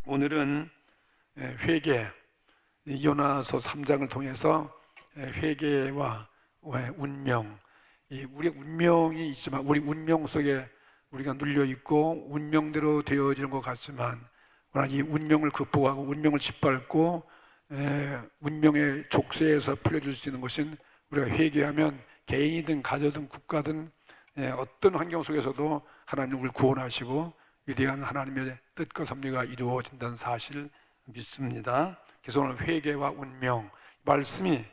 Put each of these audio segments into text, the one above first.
오늘은 회개, 요나서 3장을 통해서 회개와 운명, 우리 운명이 있지만 우리 운명 속에 우리가 눌려 있고 운명대로 되어지는 것 같지만, 그러나 이 운명을 극복하고 운명을 짓밟고 운명의 족쇄에서 풀려줄 수 있는 것은 우리가 회개하면 개인이든 가정이든 국가든 어떤 환경 속에서도 하나님을 구원하시고 위대한 하나님의 뜻과 섭리가 이루어진다는 사실을 믿습니다. 그래서 오늘 회개와 운명 말씀이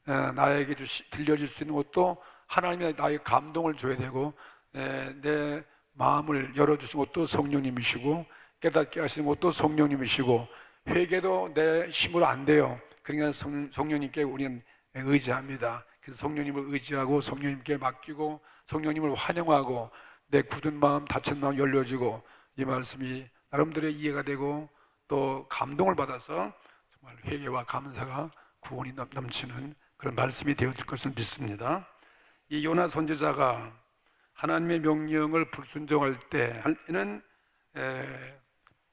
나에게 들려질 수 있는 것도 하나님의 나의 감동을 줘야 되고, 내 마음을 열어주신 것도 성령님이시고, 깨닫게 하시는 것도 성령님이시고, 회개도 내 힘으로 안 돼요. 그러니까 성령님께 우리는 의지합니다. 그래서 성령님을 의지하고 성령님께 맡기고 성령님을 환영하고 내 굳은 마음, 다친 마음 열려지고, 이 말씀이 나름대로 이해가 되고 또 감동을 받아서 정말 회개와 감사가 구원이 넘치는 그런 말씀이 되어질 것을 믿습니다. 이 요나 선지자가 하나님의 명령을 불순종할 때는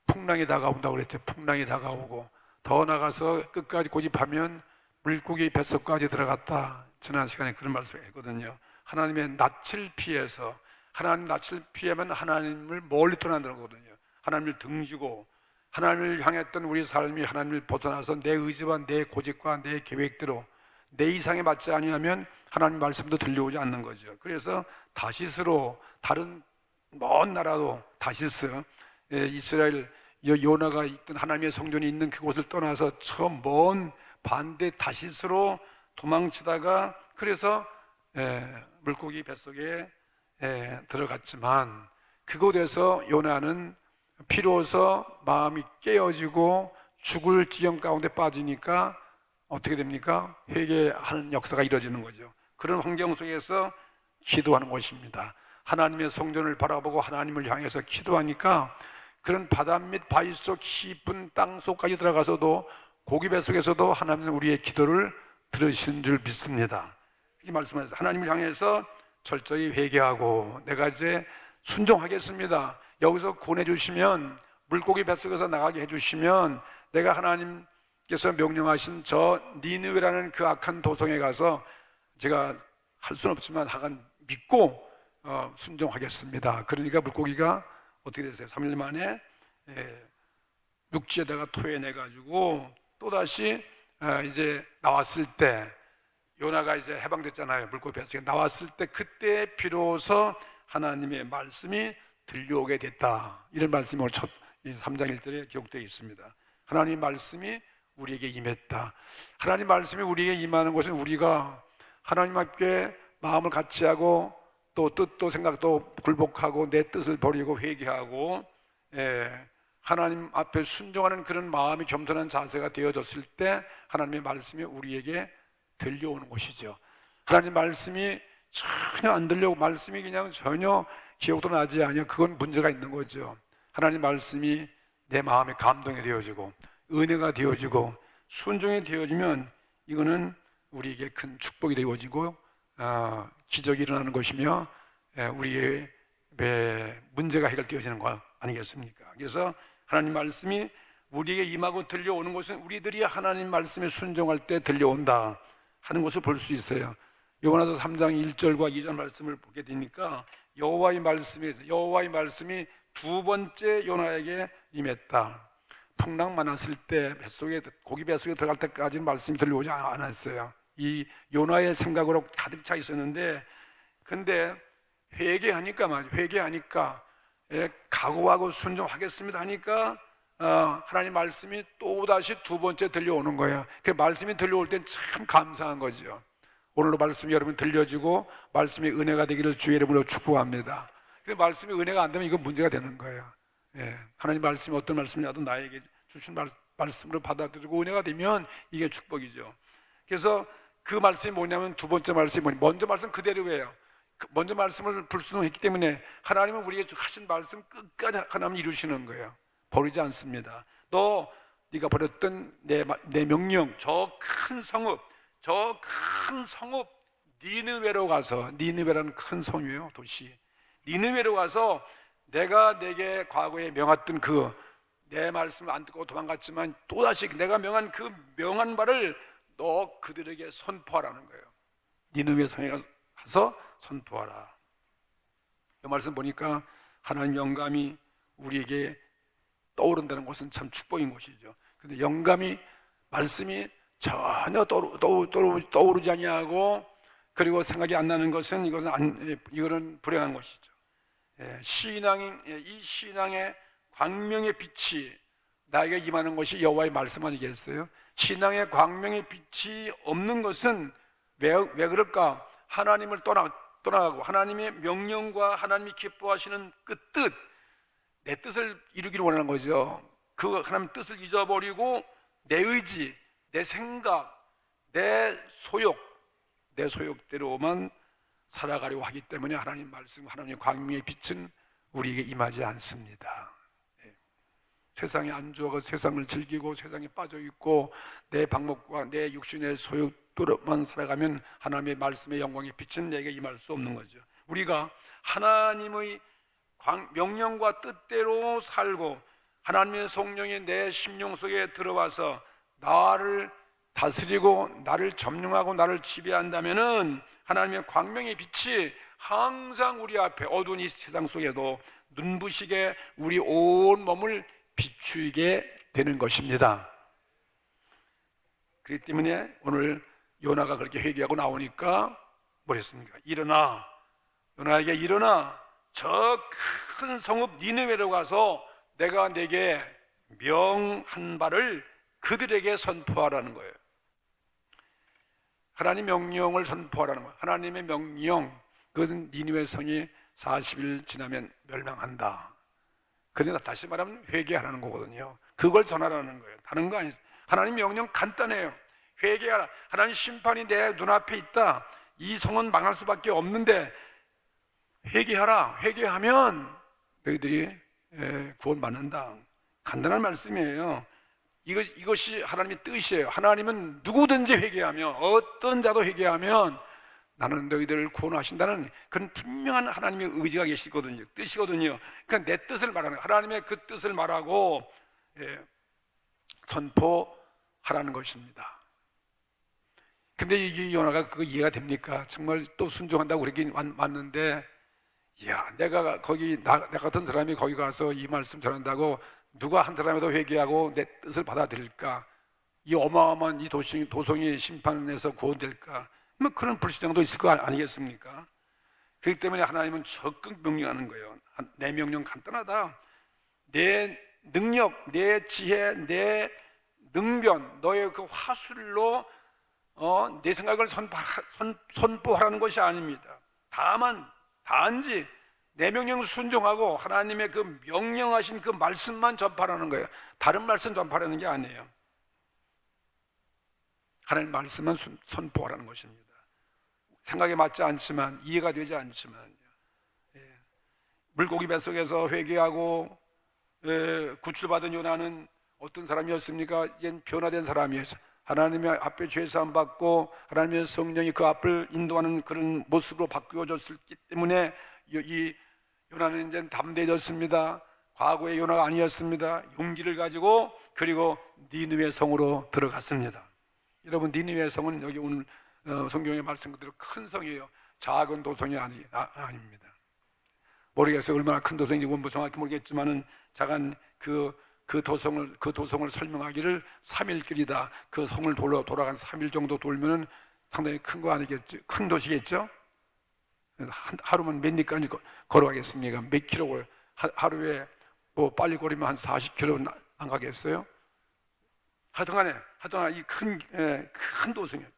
풍랑이 다가온다고 그랬죠. 풍랑이 다가오고 더 나가서 끝까지 고집하면 물고기 뱃속까지 들어갔다. 지난 시간에 그런 말씀을 했거든요. 하나님의 낯을 피해서, 하나님 낯을 피하면 하나님을 멀리 떠난다는 거거든요. 하나님을 등지고 하나님을 향했던 우리 삶이 하나님을 벗어나서 내 의지와 내 고집과 내 계획대로 내 이상에 맞지 아니하면 하나님 말씀도 들려오지 않는 거죠. 그래서 다시스로, 다른 먼 나라도 다시스, 이스라엘 요나가 있던 하나님의 성전이 있는 그곳을 떠나서 저 먼 반대 다시스로 도망치다가 그래서 물고기 뱃속에 들어갔지만, 그곳에서 요나는 비로소 마음이 깨어지고 죽을 지경 가운데 빠지니까 어떻게 됩니까? 회개하는 역사가 이루어지는 거죠. 그런 환경 속에서 기도하는 것입니다. 하나님의 성전을 바라보고 하나님을 향해서 기도하니까 그런 바다 및 바위 속 깊은 땅 속까지 들어가서도 고기 뱃속에서도 하나님은 우리의 기도를 들으신 줄 믿습니다. 이렇게 말씀하셨어요. 하나님을 향해서 철저히 회개하고 내가 이제 순종하겠습니다. 여기서 구원해 주시면, 물고기 뱃속에서 나가게 해주시면 내가 하나님께서 명령하신 저 니느웨라는 그 악한 도성에 가서 제가 할 수는 없지만 하간 믿고 순종하겠습니다. 그러니까 물고기가 어떻게 됐어요? 3일 만에 육지에다가 토해내가지고 또다시 이제 나왔을 때, 요나가 이제 해방됐잖아요. 물고기 뱃속에 나왔을 때 그때 비로소 하나님의 말씀이 들려오게 됐다. 이런 말씀이 오늘 첫 3장 1절에 기록되어 있습니다. 하나님의 말씀이 우리에게 임했다. 하나님 말씀이 우리에게 임하는 것은 우리가 하나님 앞에 마음을 같이하고 또 뜻도 생각도 굴복하고 내 뜻을 버리고 회개하고 하나님 앞에 순종하는 그런 마음이 겸손한 자세가 되어졌을 때 하나님의 말씀이 우리에게 들려오는 것이죠. 하나님 말씀이 전혀 안 들려오고 말씀이 그냥 전혀 기억도 나지 않으면 그건 문제가 있는 거죠. 하나님 말씀이 내 마음에 감동이 되어지고 은혜가 되어지고 순종이 되어지면 이거는 우리에게 큰 축복이 되어지고 기적이 일어나는 것이며 우리의 문제가 해결되어지는 거 아니겠습니까? 그래서 하나님 말씀이 우리에게 임하고 들려오는 것은 우리들이 하나님 말씀에 순종할 때 들려온다 하는 것을 볼 수 있어요. 요나서 3장 1절과 2절 말씀을 보게 되니까 여호와의 말씀이 두 번째 요나에게 임했다. 풍랑 많았을 때 고기 뱃속에 들어갈 때까지는 말씀이 들려오지 않았어요. 이 요나의 생각으로 가득 차 있었는데, 근데 회개하니까 각오하고 순종하겠습니다 하니까 하나님 말씀이 또다시 두 번째 들려오는 거예요. 그 말씀이 들려올 땐 참 감사한 거죠. 오늘도 말씀이 여러분 들려지고 말씀이 은혜가 되기를 주의 이름으로 축복합니다. 근데 말씀이 은혜가 안 되면 이거 문제가 되는 거예요. 하나님 말씀이 어떤 말씀이라도 나에게 주신 말씀으로 받아들이고 은혜가 되면 이게 축복이죠. 그래서 그 말씀이 뭐냐면 두 번째 말씀이 뭐냐, 먼저 말씀 그대로예요. 먼저 말씀을 불순종했기 때문에 하나님은 우리에게 하신 말씀 끝까지 하나님 이루시는 거예요. 버리지 않습니다. 네가 버렸던 내 명령, 저 큰 성읍 니느웨로 가서, 니느웨라는 큰 성이에요. 도시 니느웨로 가서 내가 내게 과거에 명했던 그 내 말씀을 안 듣고 도망갔지만 또다시 내가 명한 그 명한 바를 너 그들에게 선포하라는 거예요. 니느웨 성에 가서 선포하라. 이 말씀 보니까 하나님 영감이 우리에게 떠오른다는 것은 참 축복인 것이죠. 그런데 영감이 말씀이 전혀 떠오르지 아니하고 그리고 생각이 안 나는 것은 이거는 불행한 것이죠. 이 신앙의 광명의 빛이 나에게 임하는 것이 여호와의 말씀 아니겠어요? 신앙의 광명의 빛이 없는 것은 왜 그럴까? 하나님을 떠나가고 하나님의 명령과 하나님이 기뻐하시는 그 뜻, 내 뜻을 이루기를 원하는 거죠. 그 하나님 뜻을 잊어버리고 내 의지, 내 생각, 내 소욕대로만 살아가려고 하기 때문에 하나님 말씀, 하나님의 광명의 빛은 우리에게 임하지 않습니다. 세상에 안주하고 세상을 즐기고 세상에 빠져있고 내 방법과 내 육신의 소욕대로만 살아가면 하나님의 말씀의 영광의 빛은 내게 임할 수 없는 거죠. 우리가 하나님의 명령과 뜻대로 살고 하나님의 성령이 내 심령 속에 들어와서 나를 다스리고 나를 점령하고 나를 지배한다면은 하나님의 광명의 빛이 항상 우리 앞에 어두운 이 세상 속에도 눈부시게 우리 온 몸을 비추게 되는 것입니다. 그렇기 때문에 오늘 요나가 그렇게 회개하고 나오니까 뭐랬습니까? 일어나, 요나에게 일어나 저 큰 성읍 니느웨로 가서 내가 내게 명한 바를 그들에게 선포하라는 거예요. 하나님 명령을 선포하라는 거예요. 하나님의 명령, 그것은 니느웨 성이 40일 지나면 멸망한다. 그러나 다시 말하면 회개하라는 거거든요. 그걸 전하라는 거예요. 다른 거 아니에요. 하나님 명령 간단해요. 회개하라. 하나님 심판이 내 눈앞에 있다. 이 성은 망할 수밖에 없는데 회개하라. 회개하면 너희들이 구원받는다. 간단한 말씀이에요. 이것이 하나님의 뜻이에요. 하나님은 누구든지 회개하면, 어떤 자도 회개하면 나는 너희들을 구원하신다는 그런 분명한 하나님의 의지가 계시거든요. 뜻이거든요. 그러니까 내 뜻을 말하는 거예요. 하나님의 그 뜻을 말하고 선포하라는 것입니다. 근데 이 요나가 그거 이해가 됩니까? 정말 또 순종한다고 그러긴 왔는데, 야, 내가 나 같은 사람이 거기 가서 이 말씀 전한다고 누가 한 사람이라도 회개하고 내 뜻을 받아들일까? 이 어마어마한 이 도성이 심판에서 구원될까? 뭐 그런 불신앙도 있을 거 아니겠습니까? 그렇기 때문에 하나님은 적극 명령하는 거예요. 내 명령 간단하다. 내 능력, 내 지혜, 내 능변, 너의 그 화술로 내 생각을 선포하라는 것이 아닙니다. 단지 내 명령을 순종하고 하나님의 그 명령하신 그 말씀만 전파하는 거예요. 다른 말씀 전파하는 게 아니에요. 하나님 말씀만 선포하라는 것입니다. 생각에 맞지 않지만, 이해가 되지 않지만, 물고기 뱃속에서 회개하고 구출받은 요나는 어떤 사람이었습니까? 이젠 변화된 사람이었어요. 하나님의 앞에 죄사함 받고 하나님의 성령이 그 앞을 인도하는 그런 모습으로 바뀌어졌기 때문에 이 요나는 이제 담대해졌습니다. 과거의 요나가 아니었습니다. 용기를 가지고 그리고 니느웨 성으로 들어갔습니다. 여러분, 니느웨 성은 여기 오늘 성경의 말씀 그대로 큰 성이에요. 작은 도성이 아닙니다. 모르겠어요. 얼마나 큰 도성인지 원부 정확히 모르겠지만은 작은 그 도성을 설명하기를 3일길이다. 그 성을 돌아간 3일 정도 돌면은 상당히 큰 거 아니겠죠? 큰 도시겠죠? 하루면 몇 리까지 걸어가겠습니까? 몇 킬로 하루에 뭐 빨리 걸으면 한 40킬로 안 가겠어요? 하여튼간에 이 큰 도성이었다.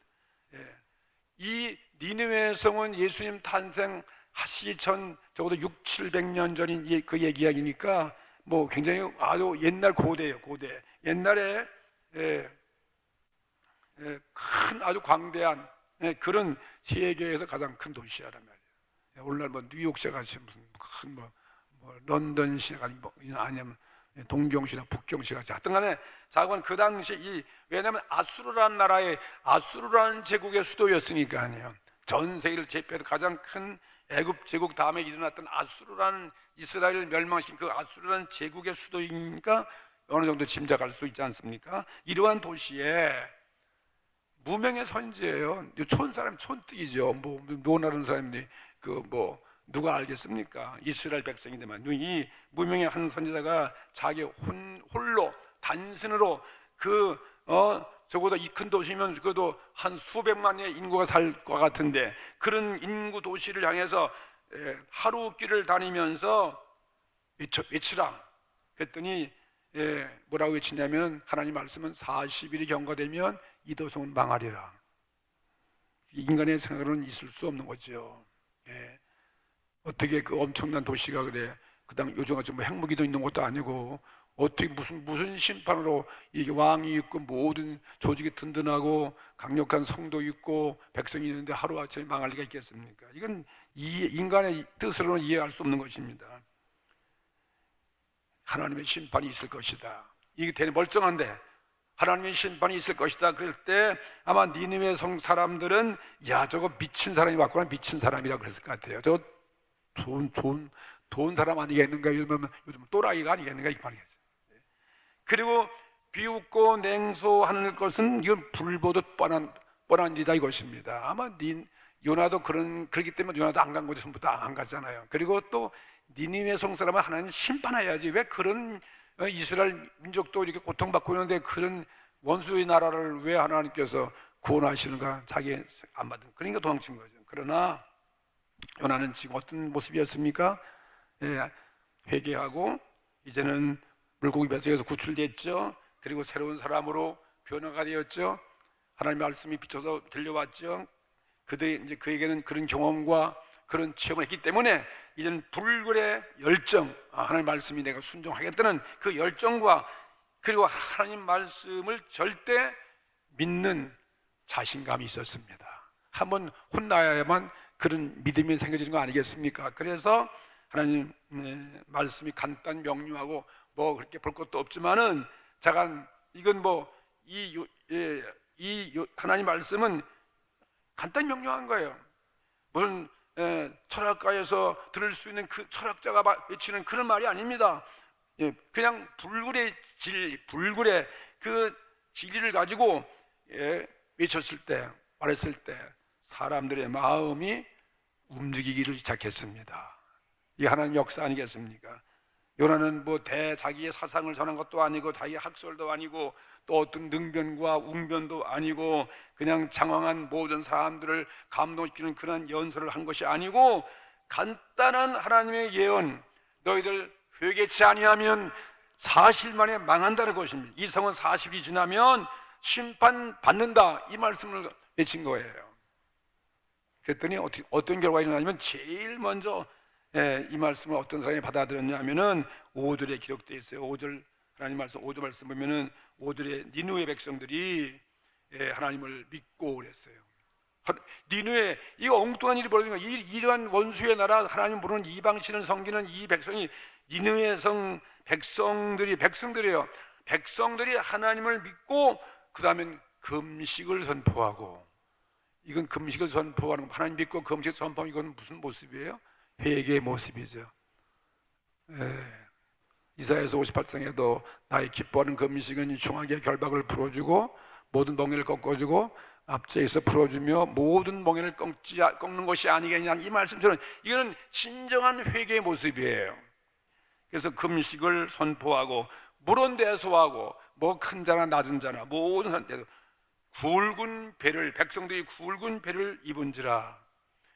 이 니느웨 성은 예수님 탄생하시기 전 적어도 600~700년 전인 그 이야기니까 뭐 굉장히 아주 옛날 고대예요. 고대. 옛날에 큰 아주 광대한 그런 세계에서 가장 큰 도시라는 말이에요. 오늘날 뭐 뉴욕시 같이 무슨 큰 뭐 런던시 아니면 동경시나 북경시 같이 하여튼간에 자관 그 당시 왜냐하면 아수르라는 제국의 수도였으니까 아니에요. 전 세계를 제패해서 가장 큰 애굽 제국 다음에 일어났던 아수르라는 이스라엘을 멸망시킨 그 아수르라는 제국의 수도이니까 어느 정도 짐작할 수 있지 않습니까? 이러한 도시에 무명의 선지예요. 촌 사람 촌뜨기죠. 뭐 노나는 사람들이 누가 알겠습니까? 이스라엘 백성인데만 이 무명의 한 선지자가 자기 홀로 단신으로 적어도 이 큰 도시면 적어도 한 수백만의 인구가 살 것 같은데 그런 인구 도시를 향해서 하루 길을 다니면서 외치라. 그랬더니 뭐라고 외치냐면 하나님 말씀은 40일이 경과되면 이 도성은 망하리라. 인간의 생각으로는 있을 수 없는 거죠. 어떻게 그 엄청난 도시가 그래? 그다음 요즘같이 뭐 핵무기도 있는 것도 아니고 어떻게 무슨 심판으로 이게 왕이 있고 모든 조직이 든든하고 강력한 성도 있고 백성이 있는데 하루아침에 망할 리가 있겠습니까? 이건 인간의 뜻으로는 이해할 수 없는 것입니다. 하나님의 심판이 있을 것이다. 이게 되게 멀쩡한데 하나님의 심판이 있을 것이다. 그럴 때 아마 니느웨 성 사람들은 야 저거 미친 사람이 왔구나, 미친 사람이라고 그랬을 것 같아요. 저 좋은 사람 아니겠는가? 요즘 또라이가 아니겠는가? 이 말이겠죠. 그리고 비웃고 냉소하는 것은 이건 불보듯 뻔한 일이다 이것입니다. 아마 요나도 그렇기 때문에 요나도 안 간 거죠. 전부터 안 갔잖아요. 그리고 또 니느웨 성 사람은 하나님 심판해야지. 왜 그런 이스라엘 민족도 이렇게 고통받고 있는데 그런 원수의 나라를 왜 하나님께서 구원하시는가? 자기 안 받은, 그러니까 도망친 거죠. 그러나 요나는 지금 어떤 모습이었습니까? 회개하고 이제는 물고기 뱃속에서 구출됐죠. 그리고 새로운 사람으로 변화가 되었죠. 하나님의 말씀이 비춰서 들려왔죠. 이제 그에게는 그런 경험과 그런 체험을 했기 때문에 이제는 불굴의 열정, 하나님 말씀이 내가 순종하겠다는 그 열정과 그리고 하나님 말씀을 절대 믿는 자신감이 있었습니다. 한번 혼나야만 그런 믿음이 생겨지는 거 아니겠습니까? 그래서 하나님 말씀이 간단 명료하고 뭐 그렇게 볼 것도 없지만은 잠깐 이건 하나님 말씀은 간단 명료한 거예요. 무슨 철학가에서 들을 수 있는 그 철학자가 외치는 그런 말이 아닙니다. 그냥 불굴의 그 진리를 가지고 외쳤을 때, 말했을 때 사람들의 마음이 움직이기를 시작했습니다. 이 하나님 역사 아니겠습니까? 요나는 자기의 사상을 전한 것도 아니고 자기의 학설도 아니고 또 어떤 능변과 웅변도 아니고 그냥 장황한 모든 사람들을 감동시키는 그런 연설을 한 것이 아니고 간단한 하나님의 예언, 너희들 회개치 아니하면 40일 만에 망한다는 것입니다. 이 성은 40일이 지나면 심판받는다, 이 말씀을 외친 거예요. 그랬더니 어떤 결과가 일어나냐면 제일 먼저 이 말씀을 어떤 사람이 받아들였냐면은 5절에 기록되어 있어요. 5절 하나님 말씀 5절 말씀 보면은 5절에 니느웨 백성들이 하나님을 믿고 그랬어요. 니느웨, 이거 엉뚱한 일이 벌어진 거예요. 이러한 원수의 나라 하나님 부르는 이방신을 섬기는 이 백성이, 니느웨 성 백성들이에요. 백성들이 하나님을 믿고 그 다음엔 금식을 선포하고, 이건 금식을 선포하는, 하나님 믿고 금식 선포하는, 이건 무슨 모습이에요? 회개의 모습이죠. 이사야서 58장에도 나의 기뻐하는 금식은 중하게 결박을 풀어주고 모든 멍에를 꺾어주고 앞제에서 풀어주며 모든 멍에를 꺾는 것이 아니겠냐, 이 말씀처럼 이거는 진정한 회개의 모습이에요. 그래서 금식을 선포하고 물은 대소하고 뭐 큰 자나 낮은 자나 모든 사람들 굵은 배를, 백성들이 굵은 배를 입은지라.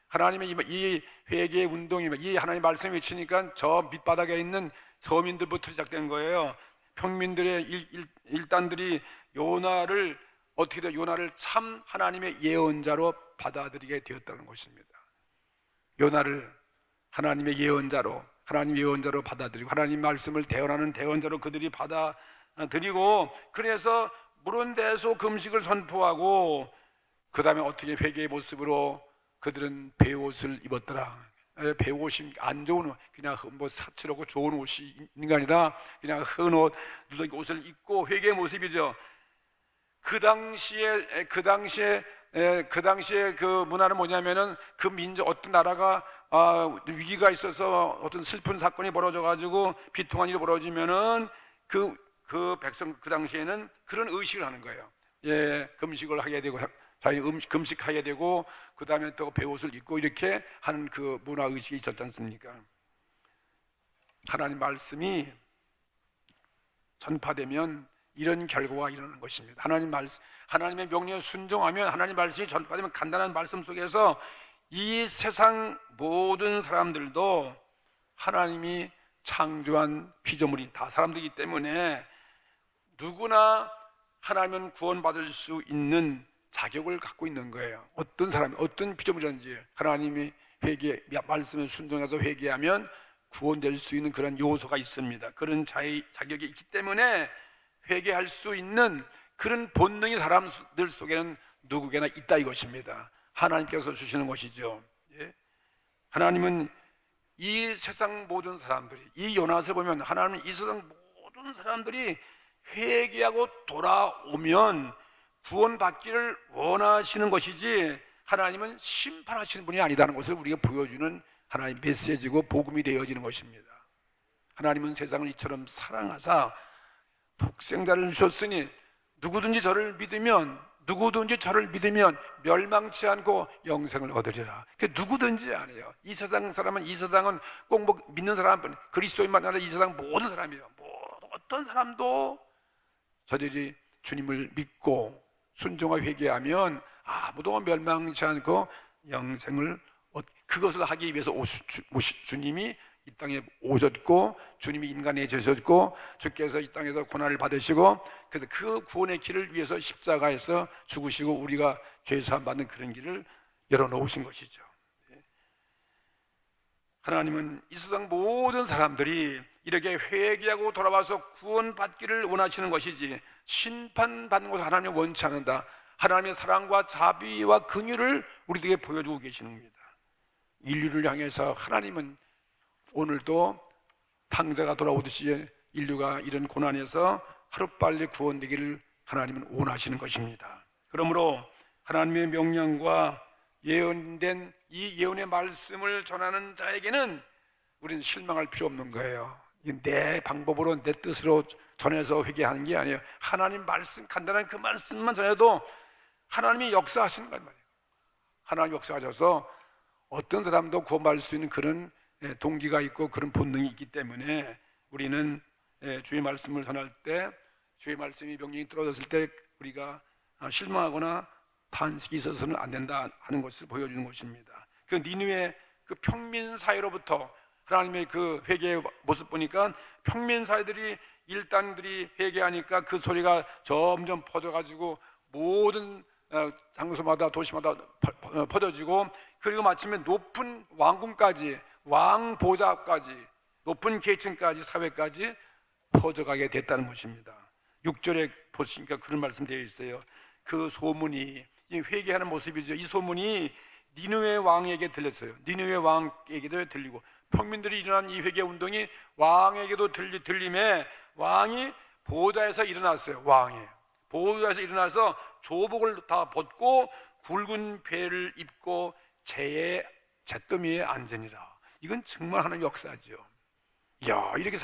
하나님의 이 회개의 운동이, 이 하나님의 말씀이 외치니까 저 밑바닥에 있는 서민들부터 시작된 거예요. 평민들의 일단들이 요나를 어떻게 돼? 요나를 참 하나님의 예언자로 받아들이게 되었다는 것입니다. 요나를 하나님의 예언자로 받아들이고 하나님 말씀을 대언하는 대언자로 그들이 받아들이고, 그래서 물은 대소 금식을 선포하고 그 다음에 어떻게 회개의 모습으로 그들은 베옷을 입었더라. 베옷이 안 좋은 옷, 그냥 뭐 사치라고 좋은 옷이 있는 게 아니라 그냥 흔 옷, 누더기 옷을 입고 회개의 모습이죠. 그 당시에 그 문화는 뭐냐면은 그 민족, 어떤 나라가 위기가 있어서 어떤 슬픈 사건이 벌어져 가지고 비통한 일이 벌어지면은 그 그 백성 그 당시에는 그런 의식을 하는 거예요. 예, 금식을 하게 되고 자기는 금식하게 되고 그 다음에 또 베옷을 입고 이렇게 하는 그 문화 의식이 있었지 않습니까? 하나님 말씀이 전파되면 이런 결과가 일어나는 것입니다. 하나님의 명령에 순종하면, 하나님 말씀이 전파되면 간단한 말씀 속에서 이 세상 모든 사람들도 하나님이 창조한 피조물이 다 사람들이기 때문에 누구나 하나님은 구원받을 수 있는 자격을 갖고 있는 거예요. 어떤 사람이 어떤 피조물이든지 하나님이 말씀에 순종해서 회개하면 구원될 수 있는 그런 요소가 있습니다. 그런 자격이 있기 때문에 회개할 수 있는 그런 본능이 사람들 속에는 누구에게나 있다 이것입니다. 하나님께서 주시는 것이죠. 예? 하나님은 이 세상 모든 사람들이, 이 요나서 보면 하나님은 이 세상 모든 사람들이 회개하고 돌아오면 구원받기를 원하시는 것이지 하나님은 심판하시는 분이 아니다는 것을 우리가 보여주는 하나님의 메시지고 복음이 되어지는 것입니다. 하나님은 세상을 이처럼 사랑하사 독생자를 주셨으니 누구든지 저를 믿으면 멸망치 않고 영생을 얻으리라. 누구든지 아니에요. 이 세상 사람은, 이 세상은 꼭 뭐 믿는 사람뿐, 그리스도인만 아니라 이 세상 모든 사람이에요. 어떤 사람도 저들이 주님을 믿고 순종하고 회개하면 아무도 멸망치 않고 영생을 그것을 하기 위해서 주님이 이 땅에 오셨고, 주님이 인간이 되셨고, 주께서 이 땅에서 고난을 받으시고, 그래서 그 구원의 길을 위해서 십자가에서 죽으시고 우리가 죄사함 받는 그런 길을 열어놓으신 것이죠. 하나님은 이 세상 모든 사람들이 이렇게 회개하고 돌아와서 구원받기를 원하시는 것이지 심판받는 것을 하나님은 원치 않는다. 하나님의 사랑과 자비와 긍휼을 우리에게 보여주고 계시는 겁니다. 인류를 향해서 하나님은 오늘도 탕자가 돌아오듯이 인류가 이런 고난에서 하루빨리 구원되기를 하나님은 원하시는 것입니다. 그러므로 하나님의 명령과 예언된 이 예언의 말씀을 전하는 자에게는 우리는 실망할 필요 없는 거예요. 내 방법으로, 내 뜻으로 전해서 회개하는 게 아니에요. 하나님 말씀, 간단한 그 말씀만 전해도 하나님이 역사하시는 거 말이에요. 하나님 역사하셔서 어떤 사람도 구원받을 수 있는 그런 동기가 있고 그런 본능이 있기 때문에 우리는 주의 말씀을 전할 때, 주의 말씀이 명령이 떨어졌을 때 우리가 실망하거나 탄식이 있어서는 안 된다 하는 것을 보여주는 것입니다. 그 니느웨 그 평민 사회로부터 하나님의 그 회개의 모습 보니까 평민 사회들이, 일당들이 회개하니까 그 소리가 점점 퍼져가지고 모든 장소마다 도시마다 퍼져지고, 그리고 마침내 높은 왕궁까지, 왕 보좌까지, 높은 계층까지, 사회까지 퍼져가게 됐다는 것입니다. 6절에 보시니까 그런 말씀 되어 있어요. 그 소문이, 이 회개하는 모습이죠. 이 소문이 니느웨 왕에게 들렸어요. 니느웨 왕에게도 들리고, 평민들이 일어난 이 회개 운동이 왕에게도 들림에 왕이 보좌에서 일어났어요. 왕이 보좌에서 일어나서 조복을 다 벗고 굵은 배를 입고 잿더미에 앉으니라. 이건 정말 하나님의 역사죠. 이야, 이렇게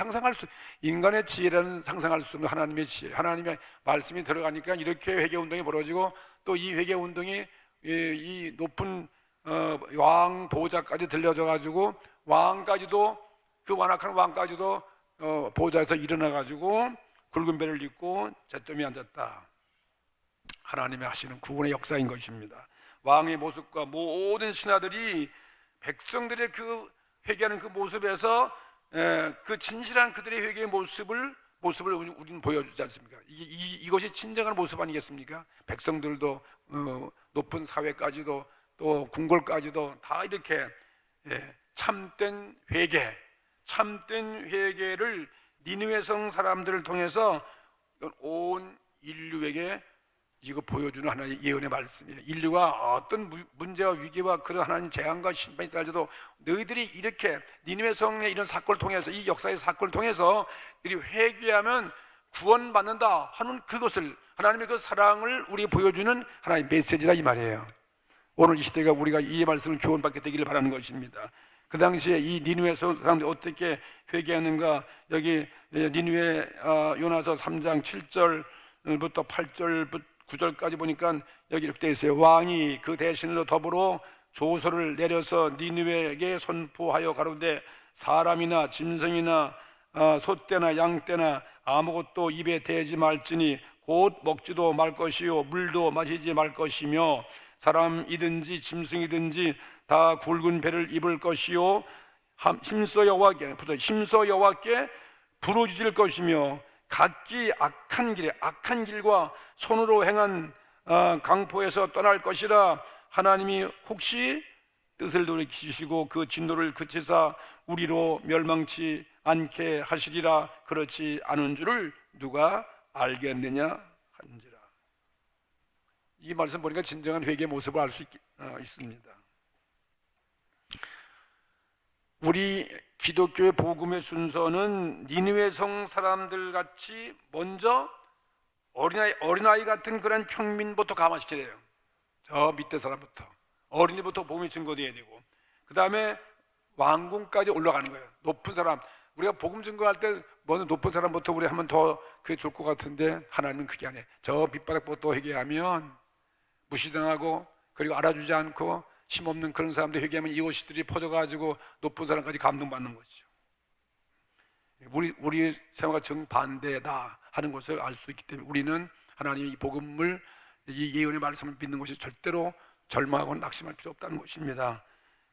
인간의 지혜라는 상상할 수 없는 하나님의 지혜, 하나님의 말씀이 들어가니까 이렇게 회개 운동이 벌어지고, 또 이 회개 운동이 이 높은 왕 보좌까지 들려져 가지고 왕까지도, 그 완악한 왕까지도 보좌에서 일어나 가지고 굵은 배를 입고 잿더미에 앉았다. 하나님의 하시는 구원의 역사인 것입니다. 왕의 모습과 모든 신하들이 백성들의 그 회개하는 그 모습에서 그 진실한 그들의 회개의 모습을 우리는 보여주지 않습니까? 이것이 진정한 모습 아니겠습니까? 백성들도 높은 사회까지도 또 궁궐까지도 다 이렇게 참된 회개를 니느웨 성 사람들을 통해서 온 인류에게 이거 보여주는 하나님의 예언의 말씀이에요. 인류가 어떤 문제와 위기와 그런 하나님 재앙과 심판이 따라도 너희들이 이렇게 니느웨 성의 이런 사건을 통해서, 이 역사의 사건을 통해서 너희들이 회개하면 구원받는다 하는 그것을, 하나님의 그 사랑을 우리에게 보여주는 하나님의 메시지라 이 말이에요. 오늘 이 시대가 우리가 이 말씀을 교훈받게 되기를 바라는 것입니다. 그 당시에 이 니느웨 사람들이 어떻게 회개하는가? 여기 니느웨 요나서 3장 7절부터 8절 9절까지 보니까 여기 이렇게 되어 있어요. 왕이 그 대신으로 더불어 조서를 내려서 니느웨에게 선포하여 가로되 사람이나 짐승이나 소떼나 양떼나 아무것도 입에 대지 말지니 곧 먹지도 말 것이요 물도 마시지 말 것이며 사람이든지 짐승이든지 다 굵은 배를 입을 것이요 힘써 여호와께 부르짖을 것이며 각기 악한 길과 손으로 행한 강포에서 떠날 것이라. 하나님이 혹시 뜻을 돌이키시고 그 진노를 그치사 우리로 멸망치 않게 하시리라. 그렇지 않은 줄을 누가 알겠느냐 한지라. 이 말씀 보니까 진정한 회개의 모습을 알 수 있습니다. 우리 기독교의 복음의 순서는 니느웨 성 사람들 같이 먼저 어린아이 같은 그런 평민부터 감화시켜야 돼요. 저 밑에 사람부터 어린이부터 복음이 증거돼야 되고, 그 다음에 왕궁까지 올라가는 거예요. 높은 사람, 우리가 복음 증거할 때 먼저 높은 사람부터 우리 하면 더 그게 좋을 것 같은데 하나님은 그게 아니에요. 저 밑바닥부터 회개하면 무시당하고 그리고 알아주지 않고 힘없는 그런 사람들 회개하면 이웃들이 퍼져가지고 높은 사람까지 감동받는 거죠. 우리 생활과 정반대다 하는 것을 알 수 있기 때문에 우리는 하나님의 이 복음을, 이 예언의 말씀을 믿는 것이 절대로 절망하고 낙심할 필요 없다는 것입니다.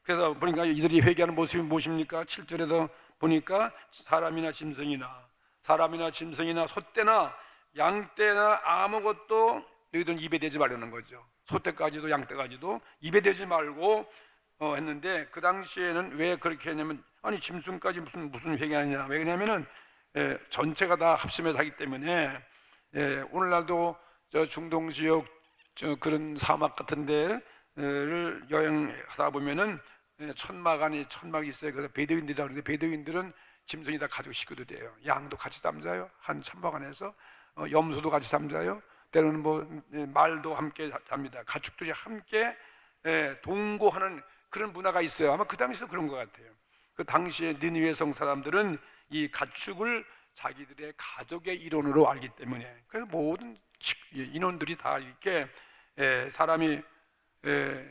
그래서 보니까 이들이 회개하는 모습이 무엇입니까? 7절에서 보니까 사람이나 짐승이나 소떼나 양떼나 아무것도 너희들은 입에 대지 말라는 거죠. 소떼까지도 양떼까지도 입에 대지 말고 했는데, 그 당시에는 왜 그렇게 했냐면, 아니 짐승까지 무슨 회개하냐? 왜 그러냐면은 전체가 다 합심해서 하기 때문에. 오늘날도 저 중동 지역 그런 사막 같은 데를 여행하다 보면은 천막이 있어요. 그래서 베두인들이라고 그러는데, 베두인들은 짐승이 다 가지고 식구도 돼요. 양도 같이 잠자요. 한 천막 안에서 염소도 같이 잠자요. 때로는 말도 함께 잡니다. 가축들이 함께 동거하는 그런 문화가 있어요. 아마 그 당시도 그런 것 같아요. 그 당시에 니느웨 성 사람들은 이 가축을 자기들의 가족의 일원으로 알기 때문에, 그래서 모든 인원들이 다 이렇게 사람이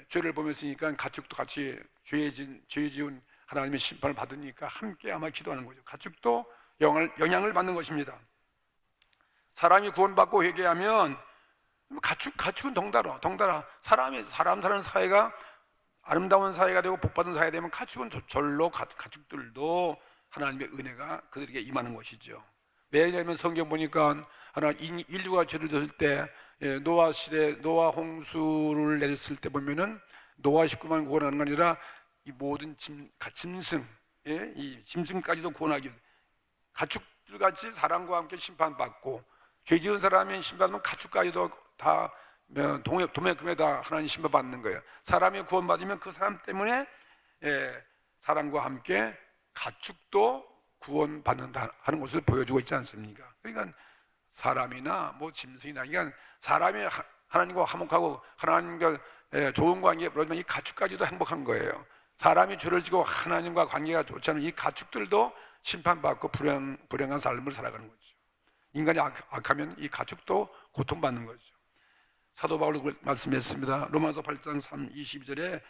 죄를 범했으니까 가축도 같이 죄 지은 하나님의 심판을 받으니까 함께 아마 기도하는 거죠. 가축도 영향을 받는 것입니다. 사람이 구원받고 회개하면 가축은 덩달아 사람 사는 사회가 아름다운 사회가 되고 복받은 사회가 되면 가축은 절로 가축들도 하나님의 은혜가 그들에게 임하는 것이죠. 왜냐하면 성경 보니까 인류가 죄를 졌을 때 노아 시대 노아 홍수를 내렸을 때 보면은 노아 식구만 구원하는 게 아니라 이 모든 짐승, 이 짐승까지도 구원하기 위해서 가축들 같이 사람과 함께 심판받고, 죄 지은 사람이 심판받으면 가축까지도 다 도매금에다 하나님 심판받는 거예요. 사람이 구원받으면 그 사람 때문에 사람과 함께 가축도 구원받는다 하는 것을 보여주고 있지 않습니까? 그러니까 사람이나 짐승이나, 그러니까 사람이 하나님과 화목하고 하나님과 좋은 관계에 그러면 이 가축까지도 행복한 거예요. 사람이 죄를 지고 하나님과 관계가 좋지 않은 이 가축들도 심판받고 불행한 삶을 살아가는 거죠. 인간이 악하면 이 가축도 고통받는 거죠. 사도 바울이 말씀했습니다. 로마서 8장 22절에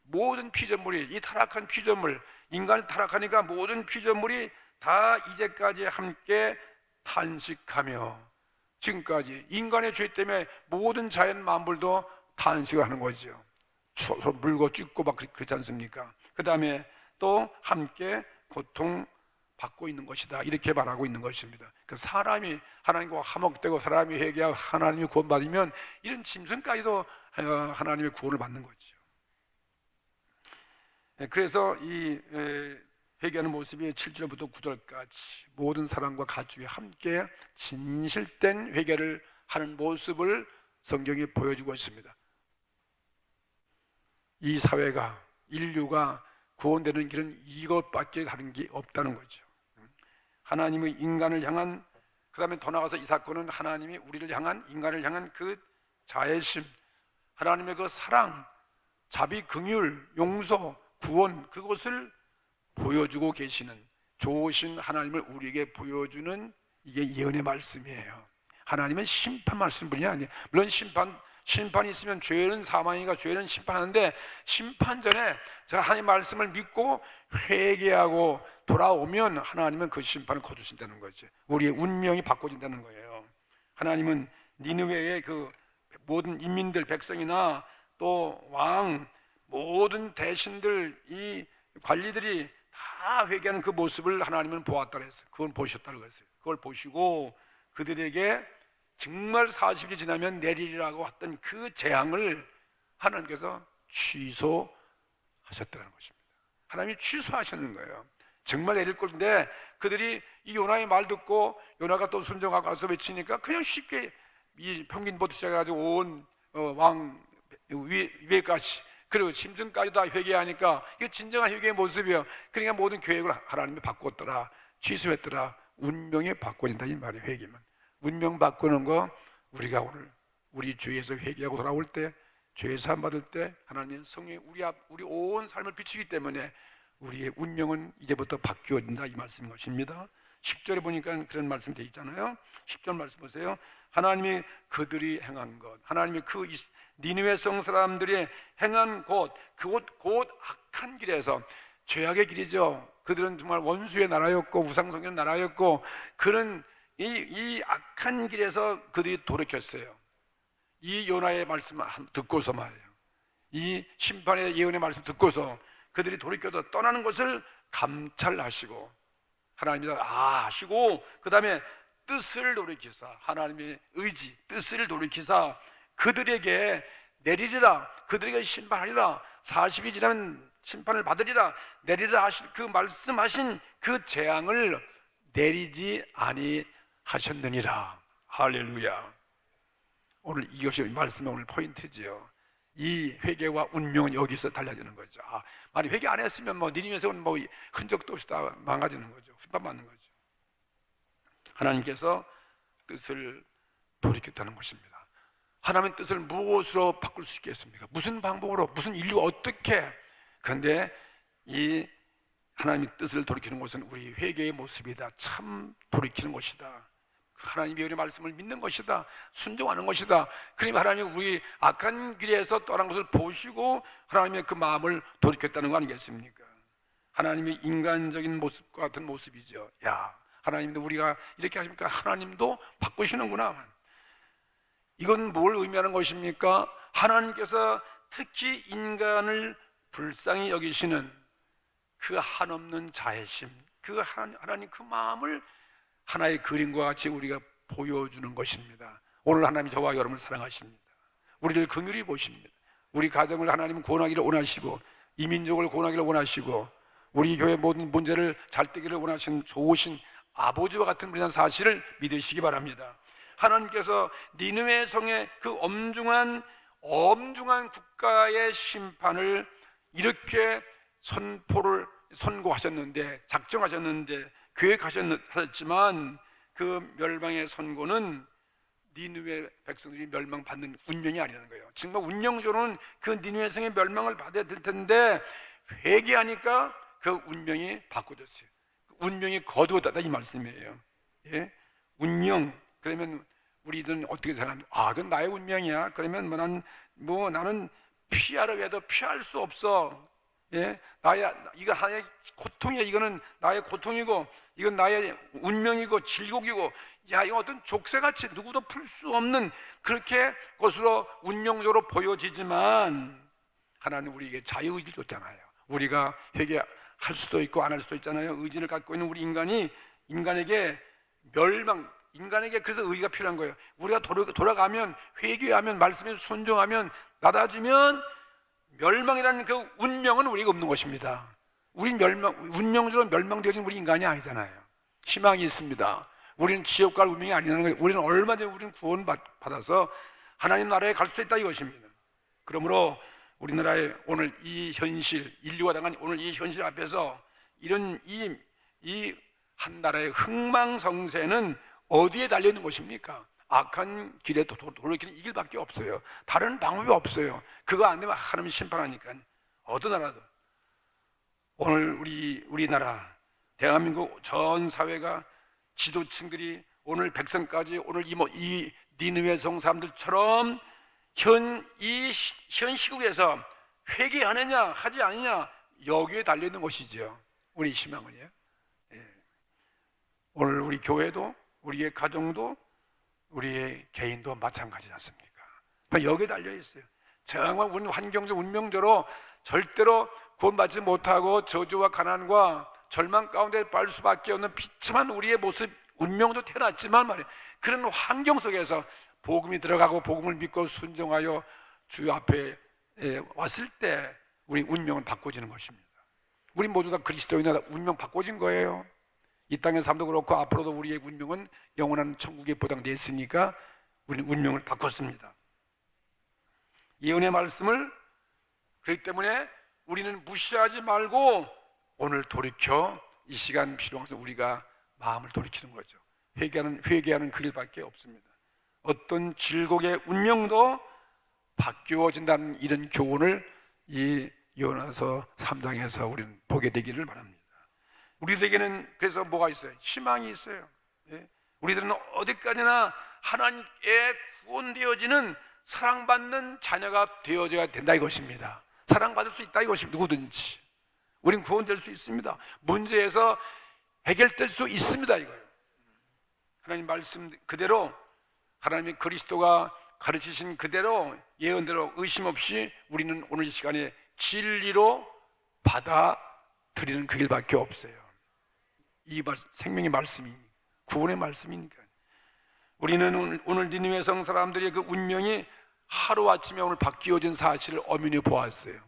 모든 피조물이, 이 타락한 피조물, 인간이 타락하니까 모든 피조물이 다 이제까지 함께 탄식하며, 지금까지 인간의 죄 때문에 모든 자연 만물도 탄식을 하는 거죠. 서로 물고 찢고 막 그렇지 않습니까? 그 다음에 또 함께 고통받고 있는 것이다, 이렇게 말하고 있는 것입니다. 그 사람이 하나님과 화목되고 사람이 회개하고 하나님이 구원받으면 이런 짐승까지도 하나님의 구원을 받는 거죠. 그래서 이 회개하는 모습이 7절부터 9절까지 모든 사람과 가축이 함께 진실된 회개를 하는 모습을 성경이 보여주고 있습니다. 이 사회가, 인류가 구원되는 길은 이것밖에 다른 게 없다는 거죠. 하나님의 인간을 향한, 그 다음에 더 나아가서 이 사건은 하나님이 우리를 향한, 인간을 향한 그 자애심, 하나님의 그 사랑, 자비, 긍휼, 용서, 구원, 그것을 보여주고 계시는, 좋으신 하나님을 우리에게 보여주는 이게 예언의 말씀이에요. 하나님은 심판하시는 분이 아니에요. 물론 심판이 있으면 죄는 사망이니까 죄는 심판하는데, 심판 전에 제가 하나님 말씀을 믿고 회개하고 돌아오면 하나님은 그 심판을 거두신다는 거죠. 우리의 운명이 바꿔진다는 거예요. 하나님은 니느웨의 그 모든 인민들, 백성이나 또 왕, 모든 대신들, 이 관리들이 다 회개하는 그 모습을 하나님은 보았다 그랬어요. 그걸 보셨다고 그랬어요. 그걸 보시고 그들에게 정말 40일이 지나면 내리리라고 했던 그 재앙을 하나님께서 취소하셨다는 것입니다. 하나님이 취소하시는 거예요. 정말 내릴 건데 그들이 이 요나의 말 듣고 요나가 또 순종하고 가서 외치니까 그냥 쉽게 이 평균부터 시작해가지고 온 왕 위에까지, 그리고 심증까지 다 회개하니까 이게 진정한 회개의 모습이에요. 그러니까 모든 계획을 하나님이 바꿨더라, 취소했더라. 운명이 바꿔진다 이 말이에요. 회개만. 운명 바꾸는 거, 우리가 오늘 우리 죄에서 회개하고 돌아올 때, 죄 사함 받을 때 하나님의 성령이 우리 온 삶을 비추기 때문에 우리의 운명은 이제부터 바뀌어진다 이 말씀인 것입니다. 10절에 보니까 그런 말씀이 되어 있잖아요. 10절 말씀 보세요. 하나님이 그들이 행한 것, 하나님이 그 니느웨 성 사람들이 행한 곧 악한 길에서, 죄악의 길이죠. 그들은 정말 원수의 나라였고 우상숭배의 나라였고, 그런 이 악한 길에서 그들이 돌이켰어요. 이 요나의 말씀 듣고서 말이에요. 이 심판의 예언의 말씀 듣고서 그들이 돌이켜서 떠나는 것을 감찰하시고, 하나님이 하시고, 그 다음에 뜻을 돌이키사, 하나님의 의지, 뜻을 돌이키사 그들에게 내리리라, 그들에게 심판하리라, 40이 지나면 심판을 받으리라, 내리라 하신 그 말씀하신 그 재앙을 내리지 아니하셨느니라. 할렐루야. 오늘 이것이 말씀의 오늘 포인트지요. 이 회개와 운명은 여기서 달라지는 거죠. 만약 회개 안 했으면 니느웨에서는 흔적도 없이 다 망가지는 거죠. 휘발맞는 거죠. 하나님께서 뜻을 돌이켰다는 것입니다. 하나님의 뜻을 무엇으로 바꿀 수 있겠습니까? 무슨 방법으로, 무슨 인류가 어떻게? 그런데 이 하나님의 뜻을 돌이키는 것은 우리 회개의 모습이다. 참 돌이키는 것이다. 하나님의 은혜의 말씀을 믿는 것이다. 순종하는 것이다. 그러면 하나님이 우리 악한 길에서 떠난 것을 보시고 하나님의 그 마음을 돌이켰다는 거 아니겠습니까? 하나님의 인간적인 모습과 같은 모습이죠. 하나님도 우리가 이렇게 하십니까? 하나님도 바꾸시는구나. 이건 뭘 의미하는 것입니까? 하나님께서 특히 인간을 불쌍히 여기시는 그 한없는 자애심, 그 하나님 그 마음을 하나의 그림과 같이 우리가 보여주는 것입니다. 오늘 하나님이 저와 여러분을 사랑하십니다. 우리를 긍휼히 보십니다. 우리 가정을 하나님은 구원하기를 원하시고, 이민족을 구원하기를 원하시고, 우리 교회 모든 문제를 잘 되기를 원하시는 좋으신 아버지와 같은 분이라는 사실을 믿으시기 바랍니다. 하나님께서 니느웨 성의 그 엄중한 국가의 심판을 이렇게 선고하셨는데, 작정하셨는데, 계획하셨지만 그 멸망의 선고는 니느웨 백성들이 멸망받는 운명이 아니라는 거예요. 정말 운명적으로는 그 니느웨 성의 멸망을 받아야 될 텐데 회개하니까 그 운명이 바꿔졌어요. 운명이 거두었다 이 말씀이에요. 운명, 그러면 우리들은 어떻게 생각합니까? 그건 나의 운명이야. 그러면 나는 피하려고 해도 피할 수 없어. 이거 하나의 고통이야. 이거는 나의 고통이고, 이건 나의 운명이고 질곡이고, 이거 어떤 족쇄같이 누구도 풀 수 없는 그렇게 것으로 운명적으로 보여지지만 하나님 우리에게 자유의지를 줬잖아요. 우리가 회개할 수도 있고 안 할 수도 있잖아요. 의지를 갖고 있는 우리 인간에게 인간에게 그래서 의지가 필요한 거예요. 우리가 돌아가면, 회개하면, 말씀에 순종하면, 받아주면 멸망이라는 그 운명은 우리가 없는 것입니다. 운명적으로 멸망되어진 우리 인간이 아니잖아요. 희망이 있습니다. 우리는 지옥 갈 운명이 아니라는 거예요. 우리는 얼마든지 우리는 구원받아서 하나님 나라에 갈 수 있다 이것입니다. 그러므로 우리나라의 오늘 이 현실, 인류가 당한 오늘 이 현실 앞에서 이런 이 한 나라의 흥망성쇠는 어디에 달려있는 것입니까? 악한 길에 돌이키는 이 길밖에 없어요. 다른 방법이 없어요. 그거 안 되면 하나님이 심판하니까. 어느 나라도 오늘 우리나라 대한민국 전 사회가 지도층들이 오늘 백성까지 오늘 이 니느웨 성 사람들처럼 현 시국에서 회개하느냐 하지 않느냐 여기에 달려 있는 것이죠. 우리 희망은요. 예. 오늘 우리 교회도 우리의 가정도 우리의 개인도 마찬가지지 않습니까? 여기에 달려 있어요. 정말 환경적 운명적으로 절대로 구원받지 못하고 저주와 가난과 절망 가운데 빠질 수밖에 없는 비참한 우리의 모습, 운명도 태어났지만 말이에요. 그런 환경 속에서 복음이 들어가고 복음을 믿고 순종하여 주 앞에 왔을 때 우리 운명은 바꿔지는 것입니다. 우리 모두 다 그리스도인이라 운명 바꿔진 거예요. 이 땅의 삶도 그렇고 앞으로도 우리의 운명은 영원한 천국에 보장되어 있으니까 우리는 운명을 바꿨습니다. 예언의 말씀을 그렇기 때문에 우리는 무시하지 말고 오늘 돌이켜 이 시간 필요해서 우리가 마음을 돌이키는 거죠. 회개하는 그 길밖에 없습니다. 어떤 질곡의 운명도 바뀌어진다는 이런 교훈을 이 요나서 3장에서 우리는 보게 되기를 바랍니다. 우리들에게는 그래서 뭐가 있어요? 희망이 있어요. 예? 우리들은 어디까지나 하나님께 구원되어지는 사랑받는 자녀가 되어져야 된다 이것입니다. 사랑받을 수 있다 이것입니다. 누구든지 우린 구원될 수 있습니다. 문제에서 해결될 수 있습니다 이거예요. 하나님 말씀 그대로 하나님의 그리스도가 가르치신 그대로 예언대로 의심 없이 우리는 오늘 이 시간에 진리로 받아들이는 그 길밖에 없어요. 이 생명의 말씀이 구원의 말씀이니까. 우리는 오늘 니느웨 성 사람들의 그 운명이 하루아침에 오늘 바뀌어진 사실을 엄연히 보았어요.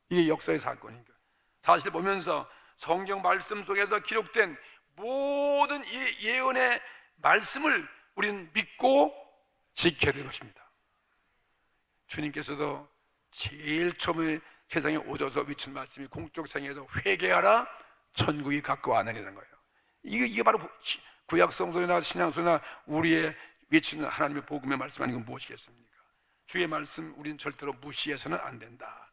이게 역사의 사건이니까. 사실 보면서 성경 말씀 속에서 기록된 모든 이 예언의 말씀을 우리는 믿고 지켜야 될 것입니다. 주님께서도 제일 처음에 세상에 오셔서 외친 말씀이 공적 생애에서 회개하라 천국이 가까워 하느니라는 거예요. 이게 바로 구약 성서나 신약서나 우리의 외치는 하나님의 복음의 말씀 아니고 무엇이겠습니까? 주의 말씀 우리는 절대로 무시해서는 안 된다.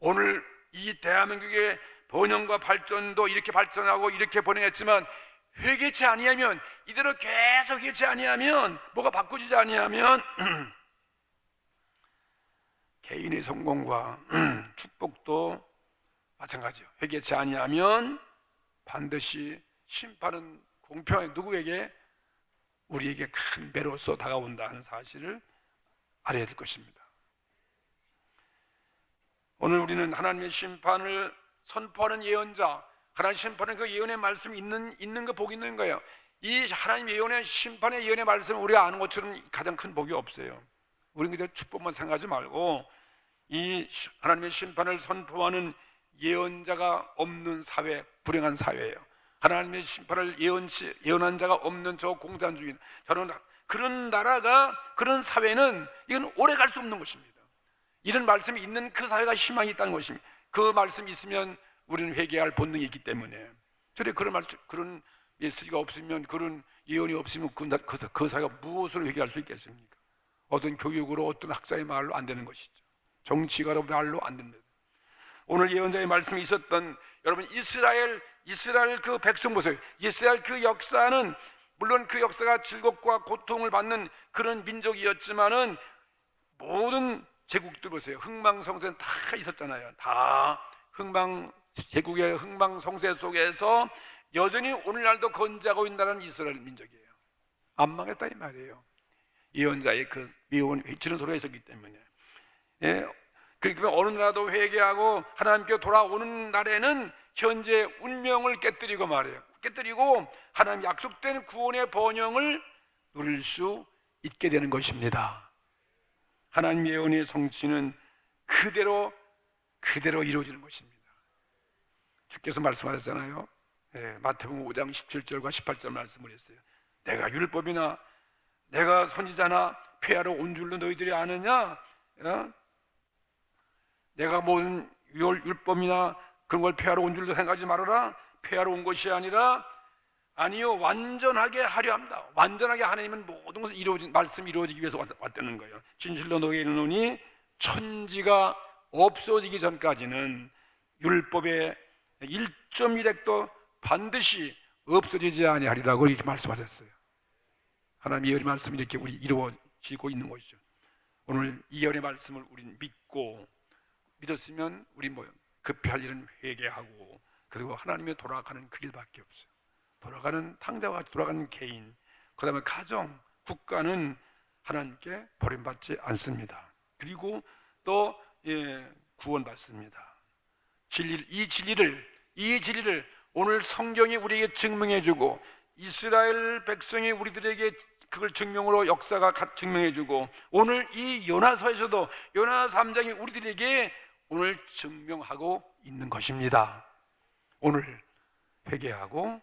오늘 이 대한민국의 번영과 발전도 이렇게 발전하고 이렇게 번영했지만 회개치 아니하면 이대로 계속 회개치 아니하면 뭐가 바꾸지 아니하면 개인의 성공과 축복도 마찬가지요. 회개치 아니하면 반드시 심판은 공평하게 누구에게? 우리에게 큰 배로서 다가온다 하는 사실을 알아야 될 것입니다. 오늘 우리는 하나님의 심판을 선포하는 예언자, 하나님 심판은 그 예언의 말씀이 있는 거 복이 있는 거예요. 이 하나님 예언의 심판의 예언의 말씀을 우리가 아는 것처럼 가장 큰 복이 없어요. 우리는 그냥 축복만 생각하지 말고 이 하나님의 심판을 선포하는 예언자가 없는 사회, 불행한 사회예요. 하나님의 심판을 예언한 자가 없는 저 공산주의, 저는 그런 나라가, 그런 사회는 이건 오래 갈 수 없는 것입니다. 이런 말씀이 있는 그 사회가 희망이 있다는 것입니다. 그 말씀이 있으면 우리는 회개할 본능이 있기 때문에. 저래 그런 메시지가 없으면, 그런 예언이 없으면 그 사회가 무엇으로 회개할 수 있겠습니까? 어떤 교육으로, 어떤 학자의 말로 안 되는 것이죠. 정치가로 말로 안 됩니다. 오늘 예언자의 말씀이 있었던 여러분 이스라엘 그 백성 보세요. 이스라엘 그 역사는 물론 그 역사가 즐겁고 고통을 받는 그런 민족이었지만은 모든 제국들 보세요. 흥망성쇠는 다 있었잖아요. 다 제국의 흥망성쇠 속에서 여전히 오늘날도 건재하고 있다는 이스라엘 민족이에요. 안 망했다 이 말이에요. 예언자의 그 예언 외치는 소리가 있었기 때문에. 예. 그렇기 때문에 어느 나라도 회개하고 하나님께 돌아오는 날에는 현재 운명을 깨뜨리고 말이에요. 깨뜨리고 하나님 약속된 구원의 번영을 누릴 수 있게 되는 것입니다. 하나님 예언의 성취는 그대로 이루어지는 것입니다. 주께서 말씀하셨잖아요. 예, 마태복음 5장 17절과 18절 말씀을 했어요. 내가 율법이나 내가 선지자나 폐하러 온 줄로 너희들이 아느냐? 내가 모든 율법이나 그런 걸 폐하러 온 줄로 생각하지 말아라. 폐하러 온 것이 아니요 완전하게 하려 합니다. 완전하게 하나님은 모든 것을 말씀이 이루어지기 위해서 왔다는 거예요. 진실로 너희에 이르노니 천지가 없어지기 전까지는 율법의 1.1핵도 반드시 없어지지 아니하리라고 이렇게 말씀하셨어요. 하나님의 이 말씀이 이렇게 우리 이루어지고 있는 것이죠. 오늘 이 열의 말씀을 우리는 믿었으면 우리 급할 일은 회개하고, 그리고 하나님의 돌아가는 그 길밖에 없어요. 돌아가는 탕자와 같이 돌아가는 개인, 그 다음에 가정, 국가는 하나님께 버림받지 않습니다. 그리고 또 구원받습니다. 이 진리를 오늘 성경이 우리에게 증명해주고, 이스라엘 백성이 우리들에게 그걸 증명으로 역사가 증명해주고, 오늘 이 요나서에서도 요나 3장이 우리들에게 오늘 증명하고 있는 것입니다. 오늘 회개하고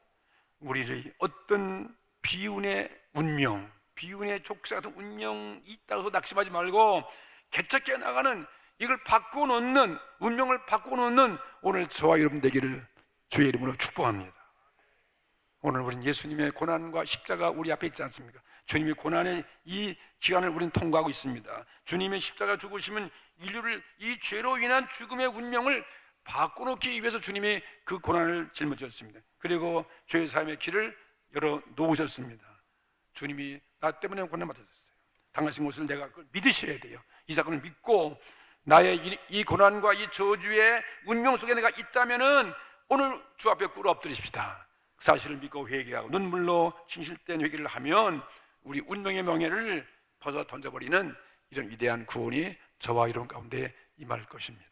우리의 어떤 비운의 운명, 비운의 족쇄 같은 운명이 있다고 해서 낙심하지 말고 개척해 나가는, 이걸 바꿔놓는, 운명을 바꿔놓는 오늘 저와 여러분 되기를 주의 이름으로 축복합니다. 오늘 우리는 예수님의 고난과 십자가 우리 앞에 있지 않습니까? 주님의 고난의 이 기간을 우리는 통과하고 있습니다. 주님의 십자가 죽으심은 인류를 이 죄로 인한 죽음의 운명을 바꿔놓기 위해서 주님이 그 고난을 짊어졌습니다. 그리고 죄의 삶의 길을 열어 놓으셨습니다. 주님이 나 때문에 고난받으셨어요. 당하신 것을 내가 그걸 믿으셔야 돼요. 이 사건을 믿고 나의 이 고난과 이 저주의 운명 속에 내가 있다면은 오늘 주 앞에 꿇어 엎드리십시다. 사실을 믿고 회개하고 눈물로 진실된 회개를 하면 우리 운명의 명예를 벗어 던져버리는 이런 위대한 구원이 저와 여러분 가운데 임할 것입니다.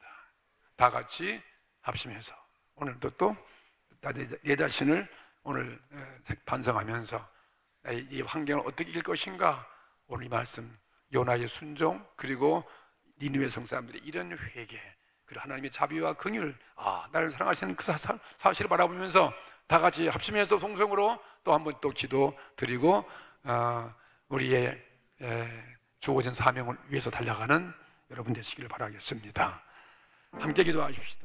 다 같이 합심해서 오늘도 또 내 자신을 오늘 반성하면서 이 환경을 어떻게 이길 것인가, 오늘 이 말씀 요나의 순종, 그리고 니느웨 성사람들의 이런 회개, 그리고 하나님의 자비와 긍휼, 나를 사랑하시는 그 사실을 바라보면서 다 같이 합심해서 동성으로 또 한번 또 기도 드리고 우리의 주어진 사명을 위해서 달려가는 여러분 되시기를 바라겠습니다. 함께 기도하십시다.